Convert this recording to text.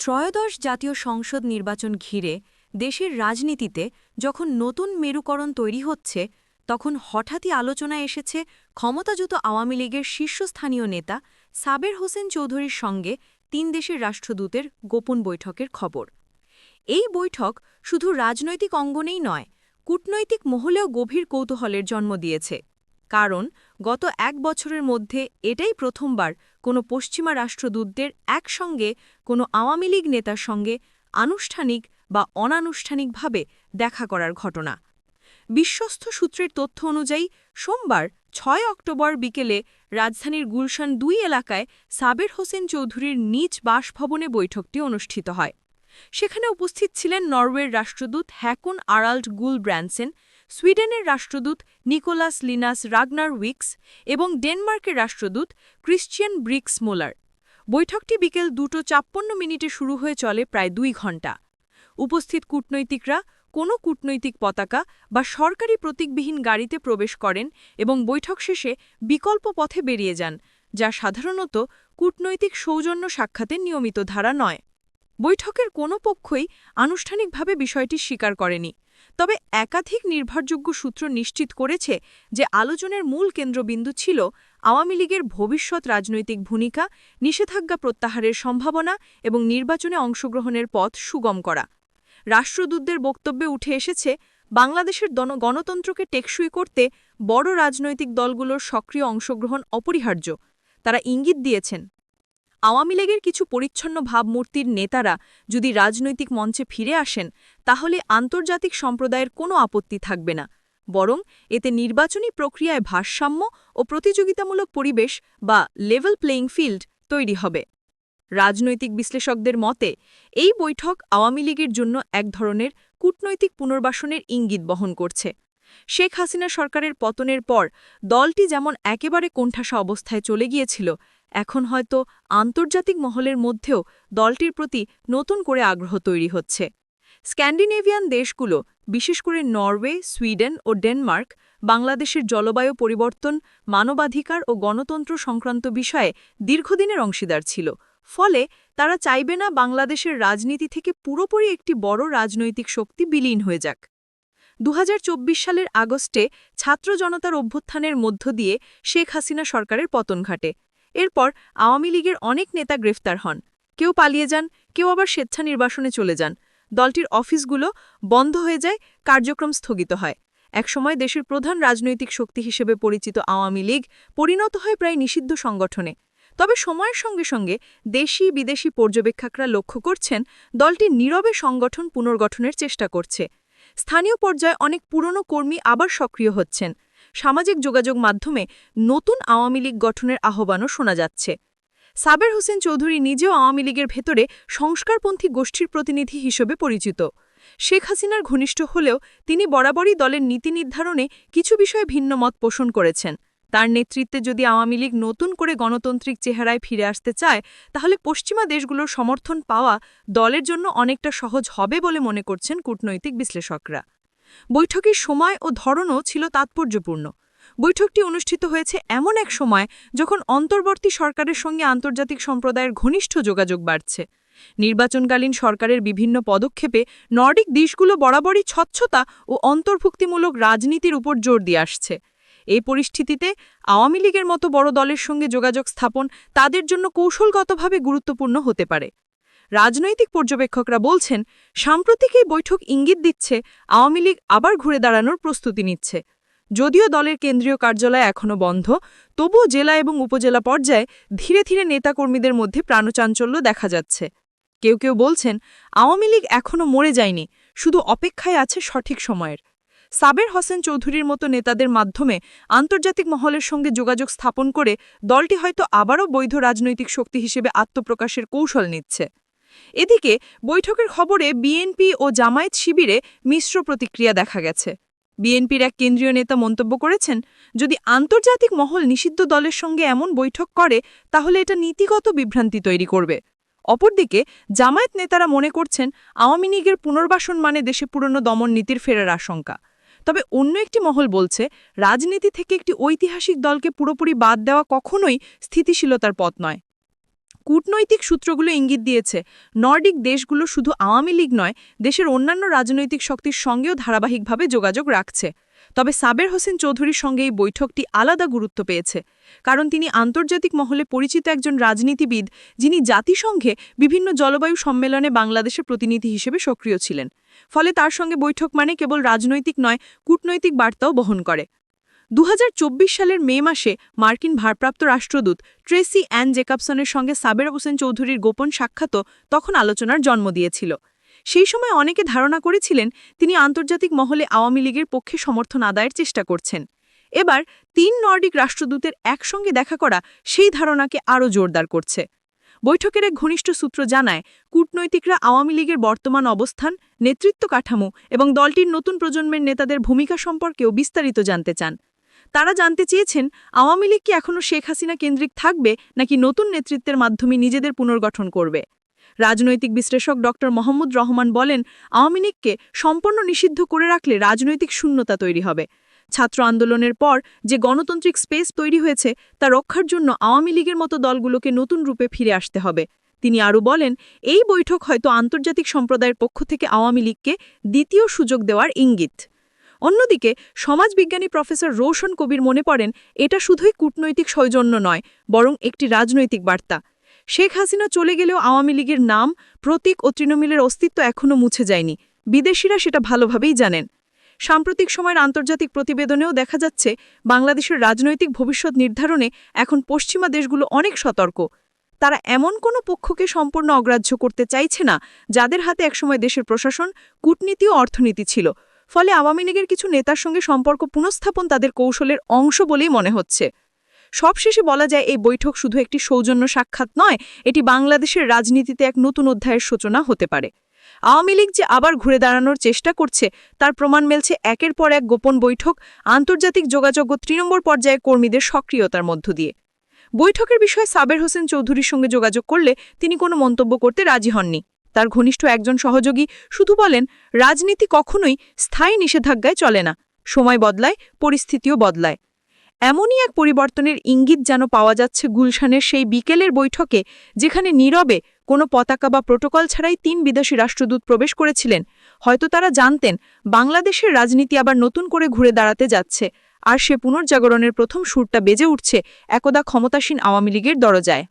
ত্রয়োদশ জাতীয় সংসদ নির্বাচন ঘিরে দেশের রাজনীতিতে যখন নতুন মেরুকরণ তৈরি হচ্ছে তখন হঠাৎই আলোচনায় এসেছে ক্ষমতাচ্যুত আওয়ামী লীগের শীর্ষস্থানীয় নেতা সাবের হোসেন চৌধুরীর সঙ্গে তিন দেশের রাষ্ট্রদূতের গোপন বৈঠকের খবর। এই বৈঠক শুধু রাজনৈতিক অঙ্গনেই নয়, কূটনৈতিক মহলেও গভীর কৌতূহলের জন্ম দিয়েছে। কারণ গত এক বছরের মধ্যে এটাই প্রথমবার কোনো পশ্চিমা রাষ্ট্রদূতদের একসঙ্গে কোনো আওয়ামী লীগ নেতার সঙ্গে আনুষ্ঠানিক বা অনানুষ্ঠানিকভাবে দেখা করার ঘটনা। বিশ্বস্ত সূত্রের তথ্য অনুযায়ী সোমবার ৬ অক্টোবর বিকেলে রাজধানীর গুলশান ২ এলাকায় সাবের হোসেন চৌধুরীর নিজ বাসভবনে বৈঠকটি অনুষ্ঠিত হয়। সেখানে উপস্থিত ছিলেন নরওয়ের রাষ্ট্রদূত হ্যাকন আরাল্ড গুল ব্র্যান্সেন, সুইডেনের রাষ্ট্রদূত নিকোলাস লিনাস রাগনার উইক্স এবং ডেনমার্কের রাষ্ট্রদূত ক্রিশ্চিয়ান ব্রিক্স মোলার। বৈঠকটি বিকেল 2:56 শুরু হয়ে চলে প্রায় 2 ঘণ্টা। উপস্থিত কূটনৈতিকরা কোনো কূটনৈতিক পতাকা বা সরকারি প্রতীকবিহীন গাড়িতে প্রবেশ করেন এবং বৈঠক শেষে বিকল্প পথে বেরিয়ে যান, যা সাধারণত কূটনৈতিক সৌজন্য সাক্ষাতের নিয়মিত ধারা নয়। বৈঠকের কোনো পক্ষই আনুষ্ঠানিকভাবে বিষয়টি স্বীকার করেনি, তবে একাধিক নির্ভরযোগ্য সূত্র নিশ্চিত করেছে যে আলোচনার মূল কেন্দ্রবিন্দু ছিল আওয়ামী লীগের ভবিষ্যৎ রাজনৈতিক ভূমিকা, নিষেধাজ্ঞা প্রত্যাহারের সম্ভাবনা এবং নির্বাচনে অংশগ্রহণের পথ সুগম করা। রাষ্ট্রদূতদের বক্তব্যে উঠে এসেছে, বাংলাদেশের গণতন্ত্রকে টেকসই করতে বড় রাজনৈতিক দলগুলোর সক্রিয় অংশগ্রহণ অপরিহার্য। তারা ইঙ্গিত দিয়েছেন, আওয়ামী লীগের কিছু পরিচ্ছন্ন ভাবমূর্তির নেতারা যদি রাজনৈতিক মঞ্চে ফিরে আসেন তাহলে আন্তর্জাতিক সম্প্রদায়ের কোনো আপত্তি থাকবে না, বরং এতে নির্বাচনী প্রক্রিয়ায় ভারসাম্য ও প্রতিযোগিতামূলক পরিবেশ বা লেভেল প্লেয়িং ফিল্ড তৈরি হবে। রাজনৈতিক বিশ্লেষকদের মতে এই বৈঠক আওয়ামী লীগের জন্য এক ধরনের কূটনৈতিক পুনর্বাসনের ইঙ্গিত বহন করছে। শেখ হাসিনা সরকারের পতনের পর দলটি যেমন একেবারে কোণঠাসা অবস্থায় চলে গিয়েছিল, এখন হয়তো আন্তর্জাতিক মহলের মধ্যেও দলটির প্রতি নতুন করে আগ্রহ তৈরি হচ্ছে। স্ক্যান্ডিনেভিয়ান দেশগুলো, বিশেষ করে নরওয়ে, সুইডেন ও ডেনমার্ক, বাংলাদেশের জলবায়ু পরিবর্তন, মানবাধিকার ও গণতন্ত্র সংক্রান্ত বিষয়ে দীর্ঘদিনের অংশীদার ছিল। ফলে তারা চাইবে না বাংলাদেশের রাজনীতি থেকে পুরোপুরি একটি বড় রাজনৈতিক শক্তি বিলীন হয়ে যাক। ২০২৪ সালের আগস্টে ছাত্র জনতার অভ্যুত্থানের মধ্য দিয়ে শেখ হাসিনা সরকারের পতন ঘটে। এরপর আওয়ামী লীগের অনেক নেতা গ্রেফতার হন, কেউ পালিয়ে যান, কেউ আবার স্বেচ্ছা নির্বাসনে চলে যান। দলটির অফিসগুলো বন্ধ হয়ে যায়, কার্যক্রম স্থগিত হয়। একসময় দেশের প্রধান রাজনৈতিক শক্তি হিসেবে পরিচিত আওয়ামী লীগ পরিণত হয় প্রায় নিষিদ্ধ সংগঠনে। তবে সময়ের সঙ্গে সঙ্গে দেশি বিদেশি পর্যবেক্ষকরা লক্ষ্য করছেন দলটি নীরবে সংগঠন পুনর্গঠনের চেষ্টা করছে। স্থানীয় পর্যায়ে অনেক পুরনো কর্মী আবার সক্রিয় হচ্ছেন। সামাজিক যোগাযোগ মাধ্যমে নতুন আওয়ামী লীগ গঠনের আহ্বানও শোনা যাচ্ছে। সাবের হোসেন চৌধুরী নিজেও আওয়ামী লীগের ভেতরে সংস্কারপন্থী গোষ্ঠীর প্রতিনিধি হিসেবে পরিচিত। শেখ হাসিনার ঘনিষ্ঠ হলেও তিনি বরাবরই দলের নীতি নির্ধারণে কিছু বিষয়ে ভিন্ন মত পোষণ করেছেন। তার নেতৃত্বে যদি আওয়ামী লীগ নতুন করে গণতান্ত্রিক চেহারায় ফিরে আসতে চায়, তাহলে পশ্চিমা দেশগুলোর সমর্থন পাওয়া দলের জন্য অনেকটা সহজ হবে বলে মনে করছেন কূটনৈতিক বিশ্লেষকরা। বৈঠকের সময় ও ধরনও ছিল তাৎপর্যপূর্ণ। বৈঠকটি অনুষ্ঠিত হয়েছে এমন এক সময় যখন অন্তর্বর্তী সরকারের সঙ্গে আন্তর্জাতিক সম্প্রদায়ের ঘনিষ্ঠ যোগাযোগ বাড়ছে। নির্বাচনকালীন সরকারের বিভিন্ন পদক্ষেপে নর্ডিক দেশগুলো বরাবরই স্বচ্ছতা ও অন্তর্ভুক্তিমূলক রাজনীতির উপর জোর দিয়ে আসছে। এই পরিস্থিতিতে আওয়ামী লীগের মতো বড় দলের সঙ্গে যোগাযোগ স্থাপন তাদের জন্য কৌশলগতভাবে গুরুত্বপূর্ণ হতে পারে। রাজনৈতিক পর্যবেক্ষকরা বলছেন, সাম্প্রতিক এই বৈঠক ইঙ্গিত দিচ্ছে আওয়ামী লীগ আবার ঘুরে দাঁড়ানোর প্রস্তুতি নিচ্ছে। যদিও দলের কেন্দ্রীয় কার্যালয় এখনও বন্ধ, তবুও জেলা এবং উপজেলা পর্যায়ে ধীরে ধীরে নেতাকর্মীদের মধ্যে প্রাণচাঞ্চল্য দেখা যাচ্ছে। কেউ কেউ বলছেন, আওয়ামী লীগ এখনও মরে যায়নি, শুধু অপেক্ষায় আছে সঠিক সময়ের। সাবের হোসেন চৌধুরীর মতো নেতাদের মাধ্যমে আন্তর্জাতিক মহলের সঙ্গে যোগাযোগ স্থাপন করে দলটি হয়তো আবারও বৈধ রাজনৈতিক শক্তি হিসেবে আত্মপ্রকাশের কৌশল নিচ্ছে। এদিকে বৈঠকের খবরে বিএনপি ও জামায়াত শিবিরে মিশ্র প্রতিক্রিয়া দেখা গেছে। বিএনপির এক কেন্দ্রীয় নেতা মন্তব্য করেছেন, যদি আন্তর্জাতিক মহল নিষিদ্ধ দলের সঙ্গে এমন বৈঠক করে তাহলে এটা নীতিগত বিভ্রান্তি তৈরি করবে। অপরদিকে জামায়াত নেতারা মনে করছেন আওয়ামী লীগের পুনর্বাসন মানে দেশে পুরনো দমন নীতির ফেরার আশঙ্কা। তবে অন্য একটি মহল বলছে, রাজনীতি থেকে একটি ঐতিহাসিক দলকে পুরোপুরি বাদ দেওয়া কখনোই স্থিতিশীলতার পথ নয়। কূটনৈতিক সূত্রগুলো ইঙ্গিত দিয়েছে নর্ডিক দেশগুলো শুধু আওয়ামী লীগ নয়, দেশের অন্যান্য রাজনৈতিক শক্তির সঙ্গেও ধারাবাহিকভাবে যোগাযোগ রাখছে। তবে সাবের হোসেন চৌধুরীর সঙ্গে এই বৈঠকটি আলাদা গুরুত্ব পেয়েছে, কারণ তিনি আন্তর্জাতিক মহলে পরিচিত একজন রাজনীতিবিদ, যিনি জাতিসংঘে বিভিন্ন জলবায়ু সম্মেলনে বাংলাদেশের প্রতিনিধি হিসেবে সক্রিয় ছিলেন। ফলে তার সঙ্গে বৈঠক মানে কেবল রাজনৈতিক নয়, কূটনৈতিক বার্তাও বহন করে। 2024 সালের মে মাসে মার্কিন ভারপ্রাপ্ত রাষ্ট্রদূত ট্রেসি অ্যান জেকাবসনের সঙ্গে সাবের হোসেন চৌধুরীর গোপন সাক্ষাৎও তখন আলোচনার জন্ম দিয়েছিল। সেই সময় অনেকে ধারণা করেছিলেন তিনি আন্তর্জাতিক মহলে আওয়ামী লীগের পক্ষে সমর্থন আদায়ের চেষ্টা করছেন। এবার 3 নর্ডিক রাষ্ট্রদূতের একসঙ্গে দেখা করা সেই ধারণাকে আরও জোরদার করছে। বৈঠকের এক ঘনিষ্ঠ সূত্র জানায়, কূটনৈতিকরা আওয়ামী লীগের বর্তমান অবস্থান, নেতৃত্ব কাঠামো এবং দলটির নতুন প্রজন্মের নেতাদের ভূমিকা সম্পর্কেও বিস্তারিত জানতে চান। তারা জানতে চেয়েছেন, আওয়ামী লীগ কি এখনও শেখ হাসিনা কেন্দ্রিক থাকবে নাকি নতুন নেতৃত্বের মাধ্যমে নিজেদের পুনর্গঠন করবে। রাজনৈতিক বিশ্লেষক ড. মোহাম্মদ রহমান বলেন, আওয়ামী লীগকে সম্পূর্ণ নিষিদ্ধ করে রাখলে রাজনৈতিক শূন্যতা তৈরি হবে। ছাত্র আন্দোলনের পর যে গণতান্ত্রিক স্পেস তৈরি হয়েছে তা রক্ষার জন্য আওয়ামী লীগের মতো দলগুলোকে নতুন রূপে ফিরে আসতে হবে। তিনি আরও বলেন, এই বৈঠক হয়তো আন্তর্জাতিক সম্প্রদায়ের পক্ষ থেকে আওয়ামী লীগকে দ্বিতীয় সুযোগ দেওয়ার ইঙ্গিত। অন্যদিকে সমাজবিজ্ঞানী প্রফেসর রোশন কবির মনে করেন, এটা শুধুই কূটনৈতিক সৌজন্য নয়, বরং একটি রাজনৈতিক বার্তা। শেখ হাসিনা চলে গেলেও আওয়ামী লীগের নাম, প্রতীক ও তৃণমূলের অস্তিত্ব এখনও মুছে যায়নি। বিদেশিরা সেটা ভালোভাবেই জানেন। সাম্প্রতিক সময়ের আন্তর্জাতিক প্রতিবেদনেও দেখা যাচ্ছে, বাংলাদেশের রাজনৈতিক ভবিষ্যৎ নির্ধারণে এখন পশ্চিমা দেশগুলো অনেক সতর্ক। তারা এমন কোনো পক্ষকে সম্পূর্ণ অগ্রাহ্য করতে চাইছে না, যাদের হাতে একসময় দেশের প্রশাসন, কূটনীতি ও অর্থনীতি ছিল। ফলে আওয়ামী লীগের কিছু নেতার সঙ্গে সম্পর্ক পুনঃস্থাপন তাদের কৌশলের অংশ বলেই মনে হচ্ছে। সবশেষে বলা যায়, এই বৈঠক শুধু একটি সৌজন্য সাক্ষাৎ নয়, এটি বাংলাদেশের রাজনীতিতে এক নতুন অধ্যায়ের সূচনা হতে পারে। আওয়ামী লীগ যে আবার ঘুরে দাঁড়ানোর চেষ্টা করছে তার প্রমাণ মিলছে একের পর এক গোপন বৈঠক, আন্তর্জাতিক যোগাযোগ ও 3 নম্বর পর্যায়ে কর্মীদের সক্রিয়তার মধ্য দিয়ে। বৈঠকের বিষয়ে সাবের হোসেন চৌধুরীর সঙ্গে যোগাযোগ করলে তিনি কোনো মন্তব্য করতে রাজি হননি। তার ঘনিষ্ঠ একজন সহযোগী শুধু বলেন, রাজনীতি কখনোই স্থায়ী নিষেধাজ্ঞায় চলে না, সময় বদলায়, পরিস্থিতিও বদলায়। এমনই এক পরিবর্তনের ইঙ্গিত যেন পাওয়া যাচ্ছে গুলশানের সেই বিকেলের বৈঠকে, যেখানে নীরবে কোনো পতাকা বা প্রোটোকল ছাড়াই 3 বিদেশি রাষ্ট্রদূত প্রবেশ করেছিলেন। হয়তো তারা জানতেন বাংলাদেশের রাজনীতি আবার নতুন করে ঘুরে দাঁড়াতে যাচ্ছে, আর সে পুনর্জাগরণের প্রথম সুরটা বেজে উঠছে একদা ক্ষমতাসীন আওয়ামী লীগের দরজায়।